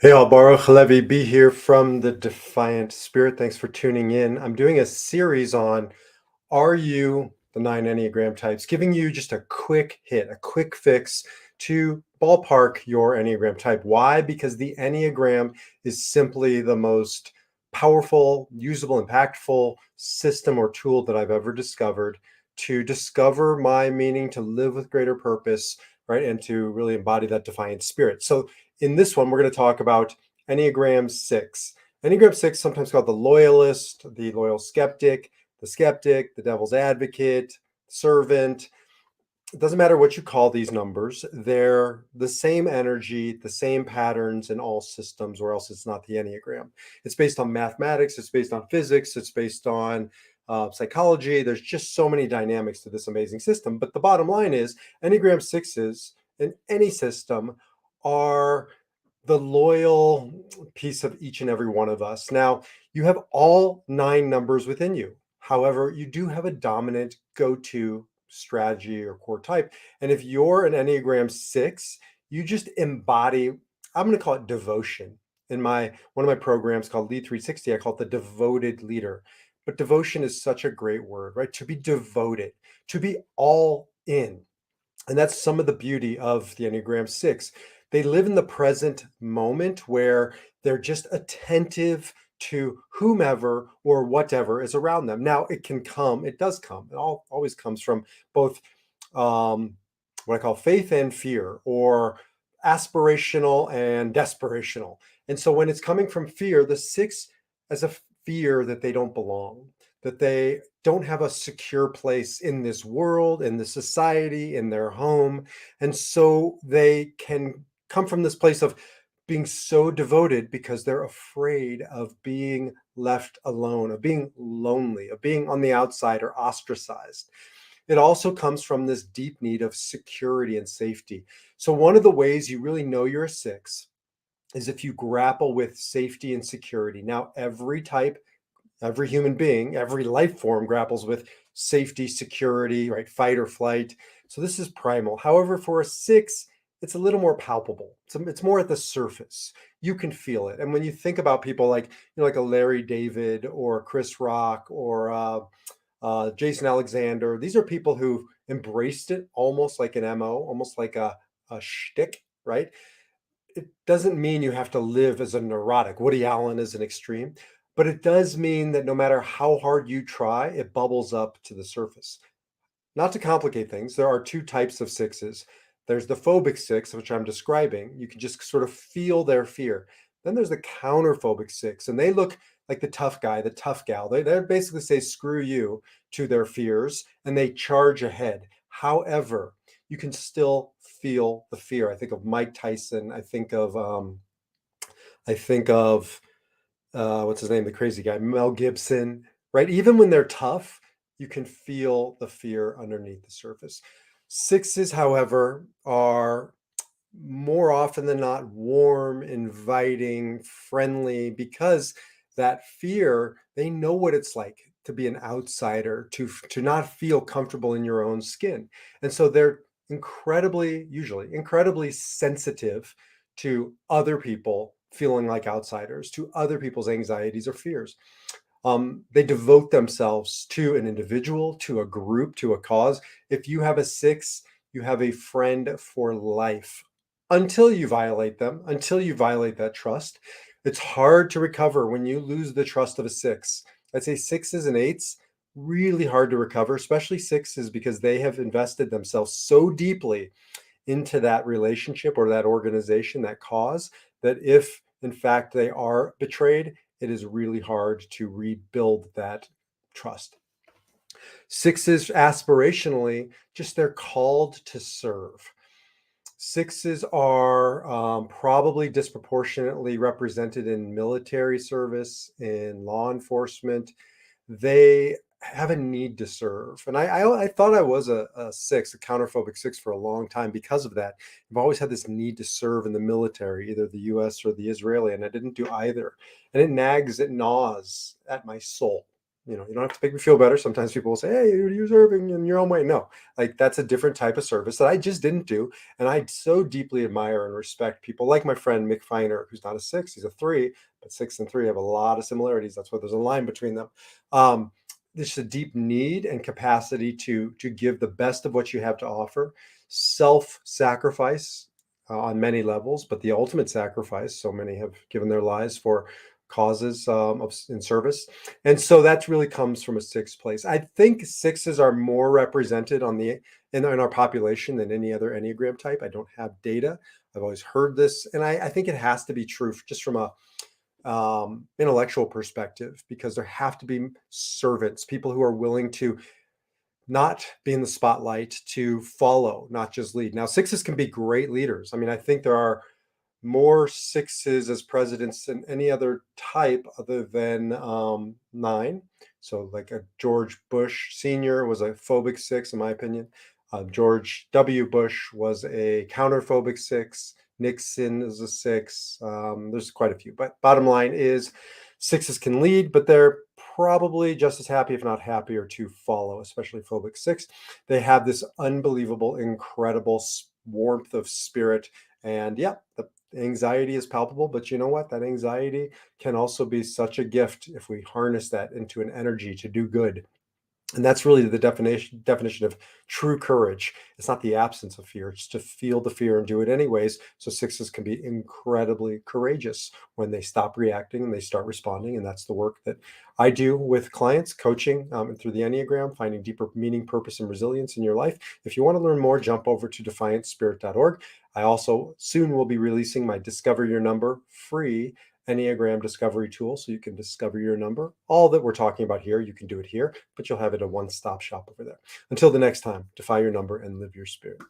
Hey, all, Baruch Levi, be here from the Defiant Spirit. Thanks for tuning in. I'm doing a series on Are You the Nine Enneagram Types, giving you just a quick hit, a quick fix to ballpark your Enneagram type. Why? Because the Enneagram is simply the most powerful, usable, impactful system or tool that I've ever discovered to discover my meaning, to live with greater purpose, right? And to really embody that defiant spirit. So, in this one, we're going to talk about Enneagram 6. Enneagram 6, sometimes called the Loyalist, the Loyal Skeptic, the Skeptic, the Devil's Advocate, Servant. It doesn't matter what you call these numbers, they're the same energy, the same patterns in all systems, or else it's not the Enneagram. It's based on mathematics, it's based on physics, it's based on psychology. There's just so many dynamics to this amazing system. But the bottom line is Enneagram 6s in any system are the loyal piece of each and every one of us. Now, you have all nine numbers within you. However, you do have a dominant go-to strategy or core type. And if you're an Enneagram 6, you just embody, I'm going to call it devotion. In my one of my programs called Lead 360, I call it the devoted leader. But devotion is such a great word, right? To be devoted, to be all in. And that's some of the beauty of the Enneagram 6. They live in the present moment where they're just attentive to whomever or whatever is around them. Now, it does come, always comes from both what I call faith and fear, or aspirational and desperational. And so when it's coming from fear, the 6 as a fear that they don't belong, that they don't have a secure place in this world, in the society, in their home. And so they can come from this place of being so devoted because they're afraid of being left alone, of being lonely, of being on the outside or ostracized. It also comes from this deep need of security and safety. So, one of the ways you really know you're a 6 is if you grapple with safety and security. Now, every type, every human being, every life form grapples with safety, security, right? Fight or flight. So this is primal. However, for a 6, it's a little more palpable. It's more at the surface. You can feel it. And when you think about people like, like a Larry David or Chris Rock or Jason Alexander, these are people who've embraced it almost like an MO, almost like a shtick, right? It doesn't mean you have to live as a neurotic. Woody Allen is an extreme, but it does mean that no matter how hard you try, it bubbles up to the surface. Not to complicate things, there are two types of 6s. There's the phobic 6, which I'm describing. You can just sort of feel their fear. Then there's the counterphobic 6, and they look like the tough guy, the tough gal. They basically say screw you to their fears and they charge ahead. However, you can still feel the fear. I think of Mike Tyson. I think of what's his name, the crazy guy, Mel Gibson, right? Even when they're tough, you can feel the fear underneath the surface. 6s, however, are more often than not warm, inviting, friendly, because that fear, they know what it's like to be an outsider, to not feel comfortable in your own skin. And so they're usually incredibly sensitive to other people feeling like outsiders, to other people's anxieties or fears. They devote themselves to an individual, to a group, to a cause. If you have a 6, you have a friend for life until you violate them, until you violate that trust. It's hard to recover when you lose the trust of a 6. I'd say 6s and 8s, really hard to recover, especially 6s, because they have invested themselves so deeply into that relationship or that organization, that cause, that if in fact they are betrayed, it is really hard to rebuild that trust. 6s aspirationally, just they're called to serve. 6s are probably disproportionately represented in military service, in law enforcement. They have a need to serve. And I thought I was a 6, a counterphobic 6 for a long time because of that. I've always had this need to serve in the military, either the US or the Israeli, and I didn't do either. And it nags, it gnaws at my soul. You don't have to make me feel better. Sometimes people will say, hey, you're serving in your own way. No, like that's a different type of service that I just didn't do. And I so deeply admire and respect people like my friend Mick Feiner, who's not a six, he's a three, but six and three have a lot of similarities. That's why there's a line between them. Um, there's a deep need and capacity to give the best of what you have to offer, self-sacrifice on many levels, but the ultimate sacrifice. So many have given their lives for causes in service, and so that really comes from a sixth place. I think sixes are more represented in our population than any other Enneagram type. I don't have data. I've always heard this, and I think it has to be true just from a intellectual perspective, because there have to be servants, people who are willing to not be in the spotlight, to follow, not just lead. Now, sixes can be great leaders. I mean, I think there are more sixes as presidents than any other type other than nine. So, like a George Bush Sr. was a phobic six, in my opinion. George W. Bush was a counterphobic six. Nixon is a six. There's quite a few, but bottom line is sixes can lead, but they're probably just as happy, if not happier, to follow, especially phobic six. They have this unbelievable, incredible warmth of spirit. And yeah, the anxiety is palpable, but you know what? That anxiety can also be such a gift if we harness that into an energy to do good. And that's really the definition of true courage. It's not the absence of fear, it's to feel the fear and do it anyways. So sixes can be incredibly courageous when they stop reacting and they start responding. And that's the work that I do with clients, coaching, and through the Enneagram, finding deeper meaning, purpose, and resilience in your life. If you want to learn more, jump over to defiantspirit.org. I also soon will be releasing my Discover Your Number free Enneagram discovery tool, so you can discover your number. All that we're talking about here, you can do it here, but you'll have it a one-stop shop over there. Until the next time, defy your number and live your spirit.